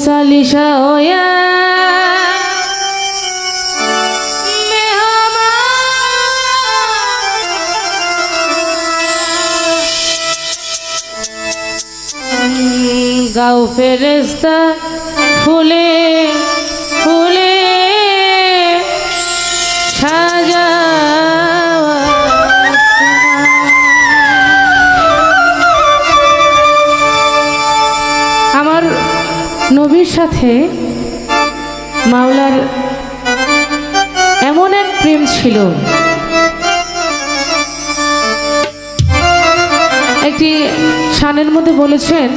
सालिशा होया गाओ फेरेस्ता फूले फूले साजा আমার নবীর সাথে মাওলার এমন এক প্রেম ছিল। একটি শানের মধ্যে বলেছেন,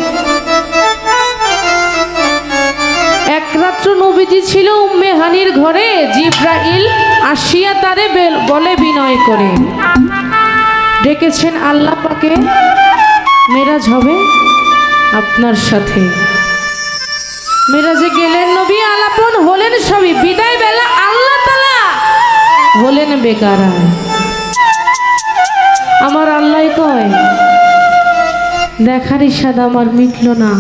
এক রাত্র নবীজি ছিল উম্মে হানির ঘরে, জিব্রাইল আসিয়া তারে বলে বিনয় করে ডেকেছেন, আল্লাহ পাকে মেরাজ হবে আপনার সাথে। মেরাজে গেলেন নবী, আলাপন হলেন সবই, বিদায় বেলা আল্লাহ তাআলা হলেন বেকারা। আমার আল্লাহ কয়, দেখার ইচ্ছা আমার মিটল না।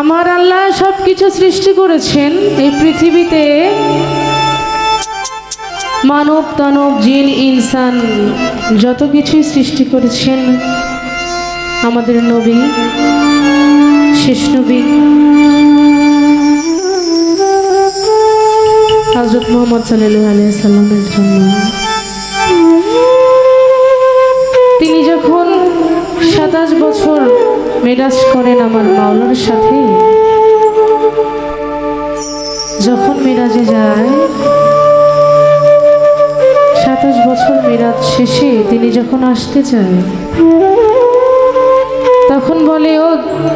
আমার আল্লাহ সবকিছু সৃষ্টি করেছেন এই পৃথিবীতে, মানব দানব জিন ইনসান যত কিছুই সৃষ্টি করেছেন, আমাদের নবী শেষ নবী হযরত মুহাম্মদ সাল্লাল্লাহু আলাইহি সাল্লামের জন্য। তিনি যখন 27 বছর মেরাজ করেন আমার মাওলার সাথে, যখন মেরাজে যায় 27 বছর মেরাজ শেষে তিনি যখন আসতে চায়, তখন বলে, ও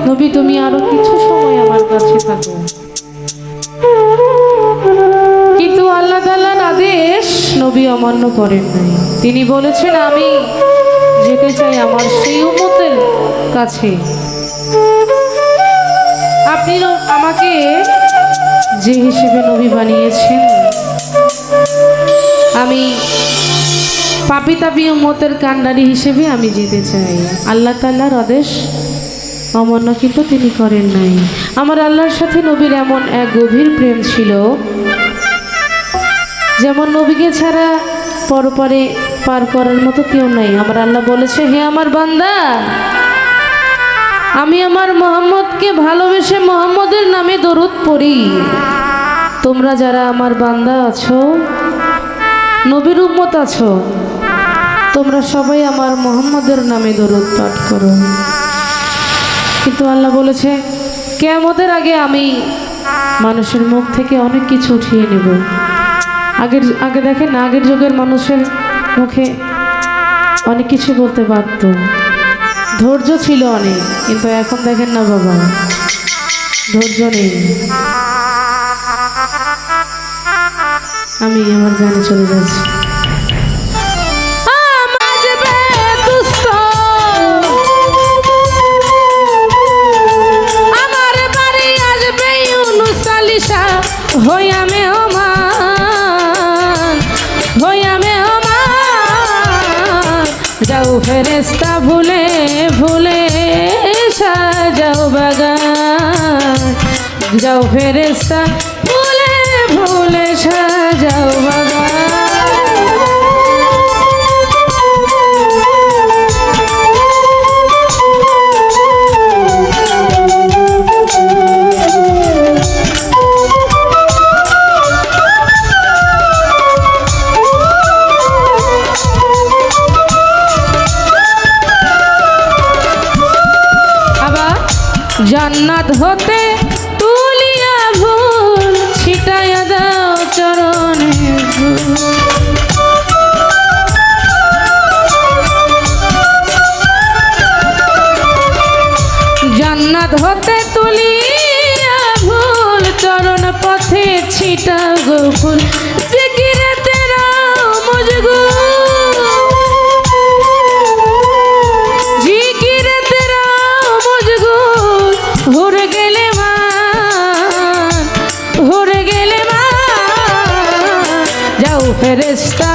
নবী তুমি আরো কিছু সময় আমার কাছে থাকো। কিন্তু আল্লাহ তাআলার আদেশ নবী অমান্য করেন নাই। তিনি বলেছেন, আমি যেতে চাই আমার সেই উম্মতের কাছে। আপনি আমাকে যে হিসেবে নবী বানিয়েছেন, আমি পাপী তাপী উম্মতের কান্ডারি হিসেবে আমি যেতে চাই। আল্লাহ তাআলার আদেশ অমান্য কিন্তু তিনি করেন নাই। আমার আল্লাহর সাথে নবীর এমন এক গভীর প্রেম ছিল, যেমন নবীকে ছাড়া পরপারে পার করার মতো কেউ নাই। আমার আল্লাহ বলেছে, হে আমার বান্দা, আমি আমার মুহাম্মদকে ভালোবেসে মুহাম্মদের নামে দরুদ পড়ি। তোমরা যারা আমার বান্দা আছো, নবীর উম্মত আছো, তোমরা সবাই আমার মুহাম্মদের নামে দরুদ পাঠ করো। কিন্তু আল্লাহ বলেছে, কিয়ামতের আগে আমি মানুষের মুখ থেকে অনেক কিছু উঠিয়ে নেব। আগে দেখেন, আগের যুগের মানুষের মুখে অনেক কিছু বলতে পারত, ধৈর্য ছিল অনেক, কিন্তু এখন দেখেন না বাবা, ধৈর্য নেই। আমি আমার গানে চলে যাচ্ছি। যাও ফেরেস্তা ভুলে ভুলে সাজাও বাগান, যাও ফেরেস্তা ভুলে ভুলে সাজাও বাগান। জান্নাত হতে তুলিয়া ভুল ছিটাইয়া দাও চরণে ধুল। জান্নাত হতে তুলিয়া ভুল চরণ পথে ছিটাও গো ফুল। জিকিরে তেরা মুজগু ঘুরে গেলে যাও ফেরেস্তা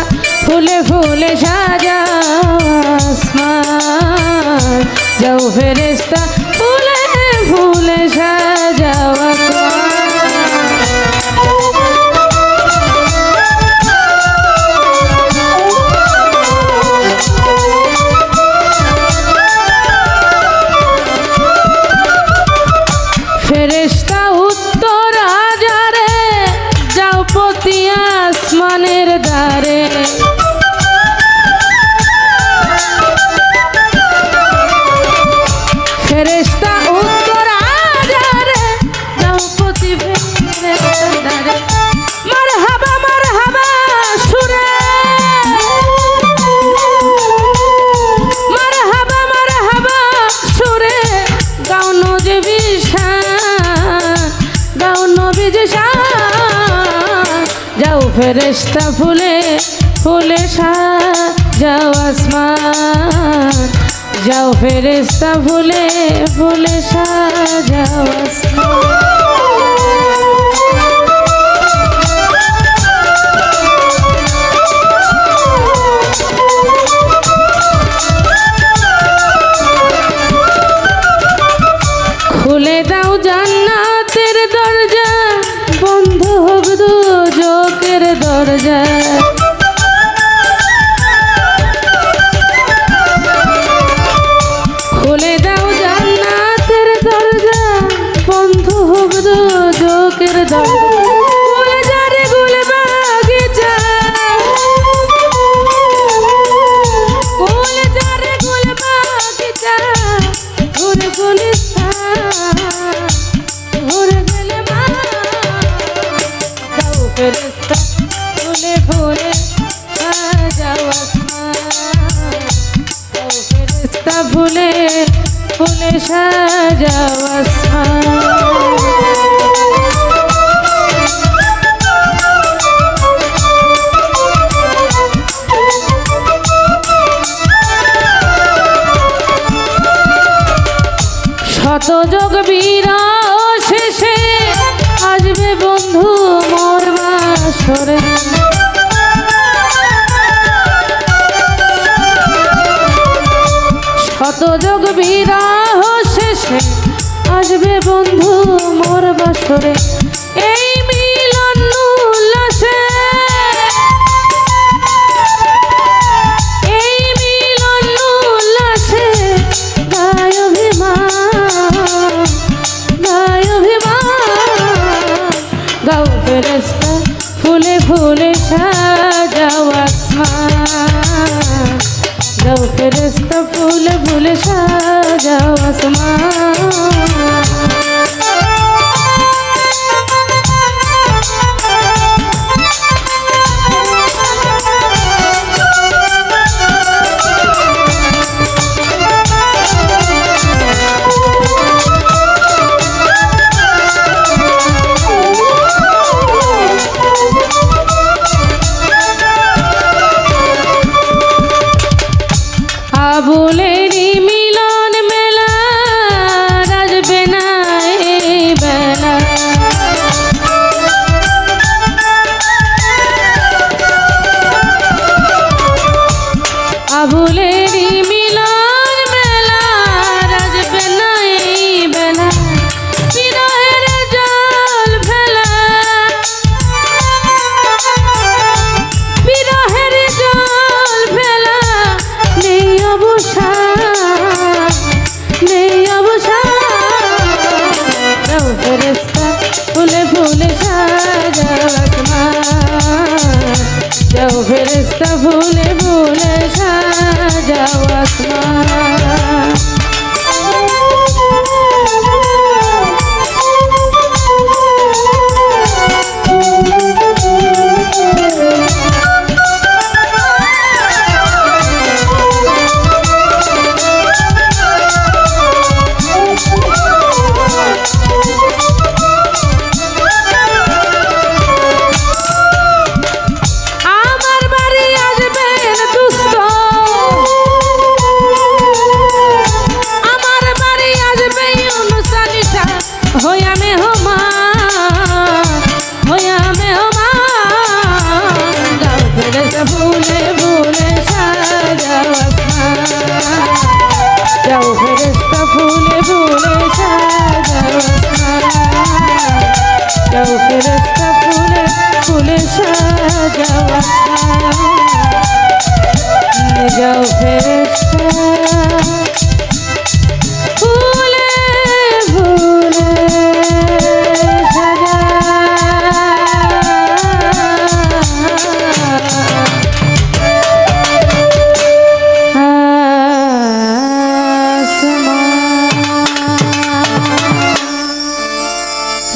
ফুলে ফুলে সাজাও আসমান, যাও ফেরেস্তা ফুলে ফুলে ফেরেশতা ফুলে ফুলে সাজাও আসমান, যাও ফেরেশতা ফুলে ফুলে সাজাও আসমান। খুলে দাও জান্নাতের দরজা, বন্ধ হোক দুজকের দরজা। খুলে দাও জান্নাতের দরজা, বন্ধ হোক দুজকের দরজা। খুলে যারে গুল বাগিচা, খুলে যারে গুল বাগিচা, ঘুরে গুলিস্তান ঘুরে গেলে মা। যাও ফেরেশতা ফুলে ফুলে সাজাও আসমান, যাও ফেরেশতা ফুলে ফুলে সাজাও আসমান। শত যোগ বিরহ শেষে আসবে বন্ধু মোর বাসরে। শত যোগ বিরহ শেষে আসবে বন্ধু মোর বাসরে। এই মিলন উল্লাসে, এই মিলন উল্লাসে গায় অভিমান, গায় অভিমান। গাও ফেরেশতা ফুলে ফুলে সাজাও আসমান, যাও ফেরেশতা ফুলে ফুলে সাজাও আসমান। আবুলেরই মিলন মেলা রাজবে না এই বেলা। আবুলেরই মিলন মেলা রাজবে না এই বেলা। বিরহের জল ফেলা, বিরহের জল ফেলা, নেই অবসান, নেই অবসান। যাও ফেরেশতা ফুলে ফুলে সাজাও আসমান, যাও ফেরেশতা ফুলে ফুলে সাজাও আসমান। যাও